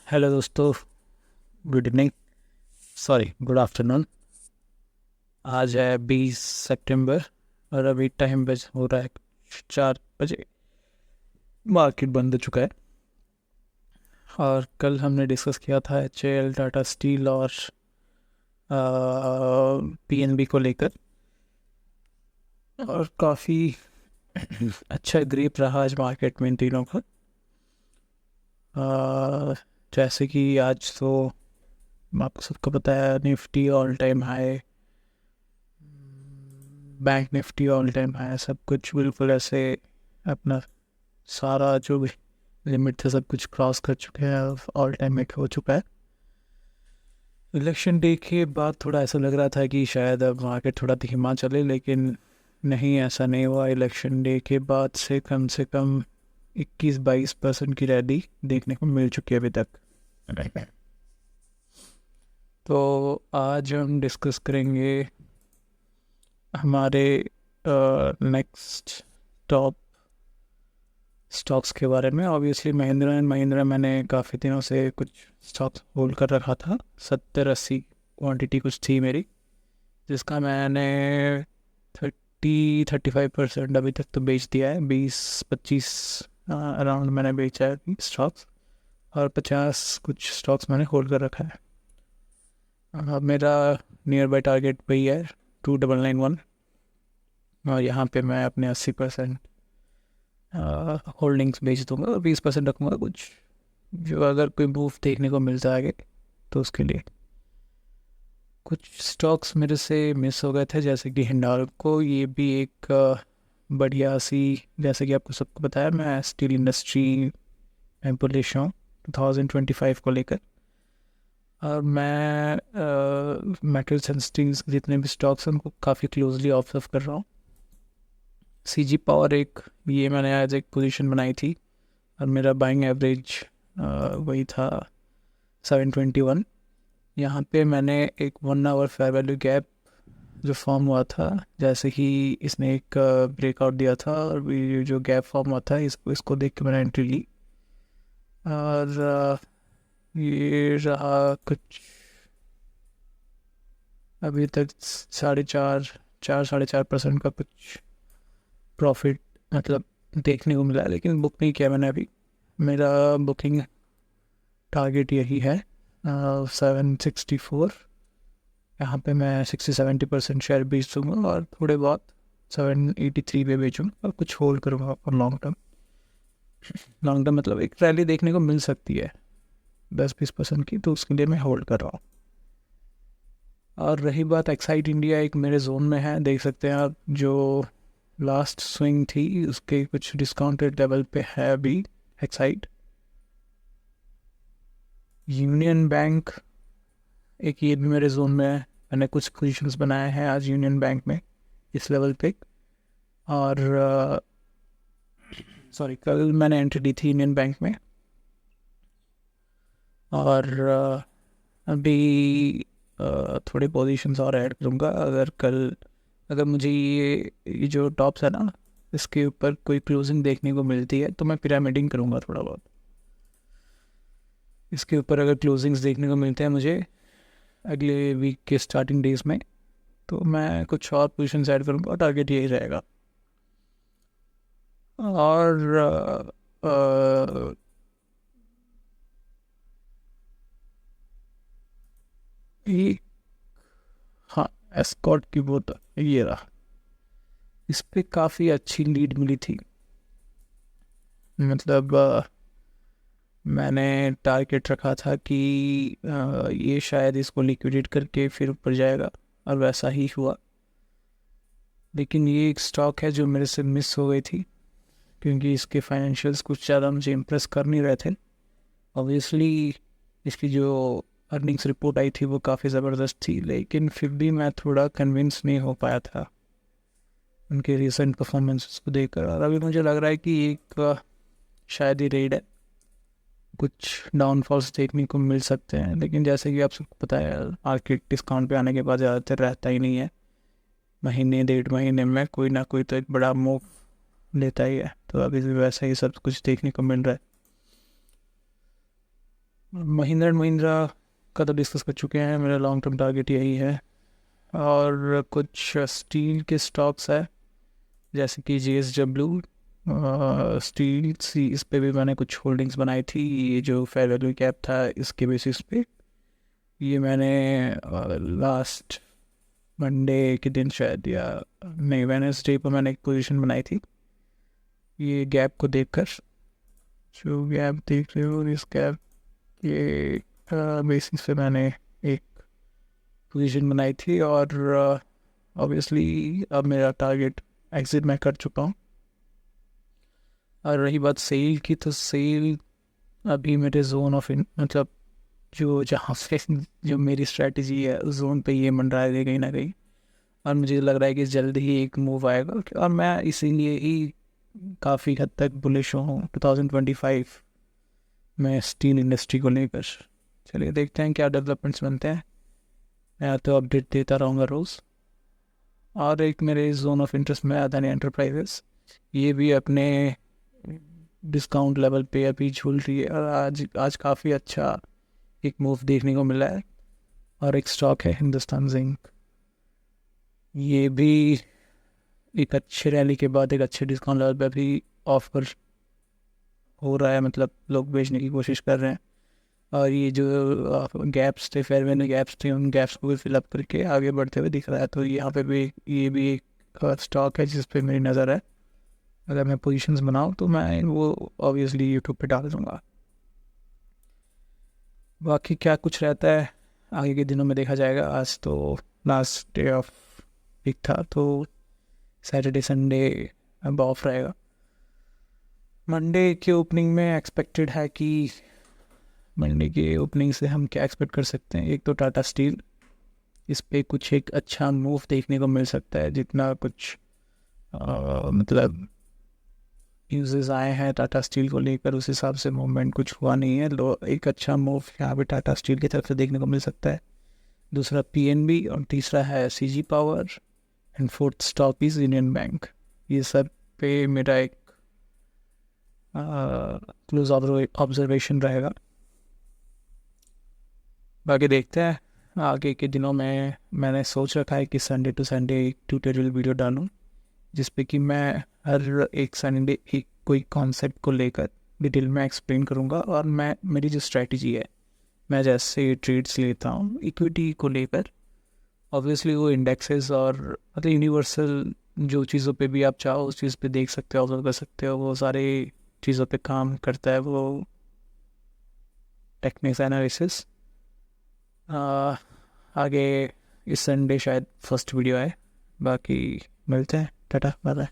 Hello दोस्तों। Good evening, sorry good afternoon. आज है 20 सितंबर और अभी टाइम बज हो रहा है 4 बजे। मार्केट बंद हो चुका है। और कल हमने डिस्कस किया था HAL, टाटा स्टील और PNB को लेकर, और काफ़ी अच्छा ग्रिप रहा आज मार्केट में इन तीनों का। जैसे कि आज तो आपको सबको पता है, Nifty all time high, bank Nifty all time high, सब कुछ बिल्कुल ऐसे अपना सारा जो भी लिमिट था सब कुछ क्रॉस कर चुके हैं, ऑल टाइम हिट हो चुका है। इलेक्शन डे के बाद थोड़ा ऐसा लग रहा था कि शायद अब मार्केट थोड़ा धीमा चले, लेकिन नहीं, ऐसा नहीं हुआ। इलेक्शन डे के बाद से कम 21-22% की रैली देखने को मिल चुकी है अभी तक। तो आज हम डिस्कस करेंगे हमारे नेक्स्ट टॉप स्टॉक्स के बारे में। ऑब्वियसली महिंद्रा एंड महिंद्रा मैंने काफ़ी दिनों से कुछ स्टॉक्स होल्ड कर रखा था, 70-80 क्वांटिटी कुछ थी मेरी, जिसका मैंने 30-35% अभी तक तो बेच दिया है। 20-25 अराउंड मैंने बेचा है स्टॉक्स, और 50 कुछ स्टॉक्स मैंने होल्ड कर रखा है। अब मेरा नियर बाई टारगेट वही है 2991, और यहाँ पे मैं अपने 80% होल्डिंग्स बेच दूंगा और 20% रखूँगा कुछ, जो अगर कोई मूव देखने को मिलता है आगे तो उसके लिए। कुछ स्टॉक्स मेरे से मिस हो गए थे, जैसे कि हिंडाल्को। ये भी एक बढ़िया सी, जैसे कि आपको सबको बताया, मैं स्टील इंडस्ट्री में बुलिश हूँ 2025 को लेकर। और मैं मेटल सेंसिटिव जितने भी स्टॉक्स हैं उनको काफ़ी क्लोजली ऑब्जर्व कर रहा हूँ। CG पावर एक, ये मैंने आज एक पोजीशन बनाई थी और मेरा बाइंग एवरेज वही था 721। यहाँ पे मैंने एक 1 आवर फेयर वैल्यू गैप जो फॉर्म हुआ था, जैसे कि इसने एक ब्रेकआउट दिया था और ये जो गैप फॉर्म हुआ था, इसको देख के मैंने एंट्री ली। और ये रहा कुछ अभी तक 4.5-4.5% का कुछ प्रॉफिट मतलब देखने को मिला है, लेकिन बुक नहीं किया मैंने अभी। मेरा बुकिंग टारगेट यही है 764। यहाँ पे मैं 60-70% शेयर बेच दूँगा और थोड़े बहुत 783 पे बेचूँगा और कुछ होल्ड करूँगा for long term. Long term मतलब एक रैली देखने को मिल सकती है 10-20% की, तो उसके लिए मैं होल्ड कर रहा हूँ। और रही बात एक्साइड इंडिया, एक मेरे जोन में है, देख सकते हैं आप। जो लास्ट स्विंग थी उसके कुछ डिस्काउंटेड लेवल पे है अभी एक्साइड। यूनियन बैंक एक, ये भी मेरे जोन में है। मैंने कुछ पोजीशंस बनाए हैं आज यूनियन बैंक में इस लेवल पे। और सॉरी, कल मैंने एंट्री दी थी यूनियन बैंक में। और अभी थोड़े पोजीशंस और ऐड करूँगा। अगर मुझे ये जो टॉप्स है ना, इसके ऊपर कोई क्लोजिंग देखने को मिलती है तो मैं पिरामिडिंग करूँगा थोड़ा बहुत। इसके ऊपर अगर क्लोजिंग्स देखने को मिलते हैं मुझे अगले वीक के स्टार्टिंग डेज में, तो मैं कुछ और पोजीशंस ऐड करूँगा और टारगेट यही रहेगा। और ये, हाँ, एस्कॉर्ट की बोतल ये रहा, इस पे काफ़ी अच्छी लीड मिली थी। मतलब मैंने टारगेट रखा था कि ये शायद इसको लिक्विडेट करके फिर ऊपर जाएगा, और वैसा ही हुआ। लेकिन ये एक स्टॉक है जो मेरे से मिस हो गई थी, क्योंकि इसके फाइनेंशियल्स कुछ ज़्यादा मुझे इम्प्रेस कर नहीं रहे थे। ऑब्वियसली इसकी जो अर्निंग्स रिपोर्ट आई थी वो काफ़ी ज़बरदस्त थी, लेकिन फिर भी मैं थोड़ा कन्विंस नहीं हो पाया था उनके रिसेंट परफॉर्मेंस को देखकर। और अभी मुझे लग रहा है कि एक शायद ही रेड है, कुछ डाउनफॉल्स देखने को मिल सकते हैं। लेकिन जैसे कि आप सबको पता है, मार्केट डिस्काउंट पे आने के बाद ज़्यादातर रहता ही नहीं है, महीने 1.5 महीने में कोई ना कोई तो एक बड़ा मूव लेता ही है। तो अभी भी वैसा ही सब कुछ देखने को मिल रहा है। महिंद्रा एंड महिंद्रा का तो डिस्कस कर चुके हैं, मेरा लॉन्ग टर्म टारगेट यही है। और कुछ स्टील के स्टॉक्स है जैसे कि JSW स्टील सी, इस पे भी मैंने कुछ होल्डिंग्स बनाई थी। ये जो फेयर वैल्यू कैप था इसके बेसिस पे ये मैंने लास्ट मंडे के दिन शायद, या नहीं वेडनेसडे पर मैंने एक पोजीशन बनाई थी। ये गैप को देखकर, जो गैप देख रहे हो इस गैप के बेसिस पे मैंने एक पोजीशन बनाई थी। और ऑब्वियसली अब मेरा टारगेट एग्जिट मैं कर चुका हूँ। और रही बात सेल की, तो सेल अभी मेरे जोन ऑफ मतलब जो जहाँ से जो मेरी स्ट्रेटजी है उस जोन पे ये मंडरा है कहीं ना कहीं। और मुझे लग रहा है कि जल्द ही एक मूव आएगा और मैं इसीलिए ही काफ़ी हद तक बुलिश हूँ 2025 में स्टील इंडस्ट्री को लेकर। चलिए देखते हैं क्या डेवलपमेंट्स बनते हैं, मैं तो अपडेट देता रहूँगा रोज़। और एक मेरे जोन ऑफ इंटरेस्ट में अदानी एंटरप्राइजेस, ये भी अपने डिस्काउंट लेवल पे अभी झूल रही है और आज काफ़ी अच्छा एक मूव देखने को मिला है। और एक स्टॉक है हिंदुस्तान जिंक, ये भी एक अच्छे रैली के बाद एक अच्छे डिस्काउंट लेवल पे अभी ऑफर हो रहा है, मतलब लोग बेचने की कोशिश कर रहे हैं। और ये जो गैप्स थे, फेयर वैल्यू गैप्स थे, उन गैप्स को भी फिलअप करके आगे बढ़ते हुए दिख रहा है। तो यहाँ पे भी ये भी एक स्टॉक है जिस पे मेरी नज़र है। अगर मैं पोजीशंस बनाऊँ तो मैं वो ऑब्वियसली यूट्यूब पे डाल दूँगा। बाकी क्या कुछ रहता है आगे के दिनों में देखा जाएगा। आज तो लास्ट डे ऑफ वीक था, तो सैटरडे संडे अब ऑफ रहेगा। मंडे के ओपनिंग में एक्सपेक्टेड है कि मंडे के ओपनिंग से हम क्या एक्सपेक्ट कर सकते हैं। एक तो टाटा स्टील, इस पे कुछ एक अच्छा मूव देखने को मिल सकता है। जितना कुछ मतलब न्यूज़ आए हैं टाटा स्टील को लेकर उस हिसाब से मूवमेंट कुछ हुआ नहीं है। एक अच्छा मूव यहाँ पे टाटा स्टील की तरफ से देखने को मिल सकता है। दूसरा PNB और तीसरा है CG power and fourth stock is Indian bank. ये सब पे मेरा एक क्लोज ऑब्जर्वेशन रहेगा। बाकी देखते हैं आगे के दिनों में। मैंने सोच रखा है कि संडे टू संडे एक ट्यूटोरियल वीडियो डालूं जिस पे कि मैं हर एक संडे एक कोई कॉन्सेप्ट को लेकर डिटेल में एक्सप्लेन करूंगा। और मैं मेरी जो स्ट्रैटेजी है, मैं जैसे ट्रेड्स लेता हूँ इक्विटी को लेकर, ऑब्वियसली वो इंडेक्सेस और मतलब यूनिवर्सल जो चीज़ों पे भी आप चाहो उस चीज़ पे देख सकते हो, ऑब्जर्व कर सकते हो, वो सारे चीज़ों पे काम करता है वो टेक्निक्स एनालिसिस। आगे इस संडे शायद फर्स्ट वीडियो है। बाकी मिलते हैं, टाटा बाय बाय।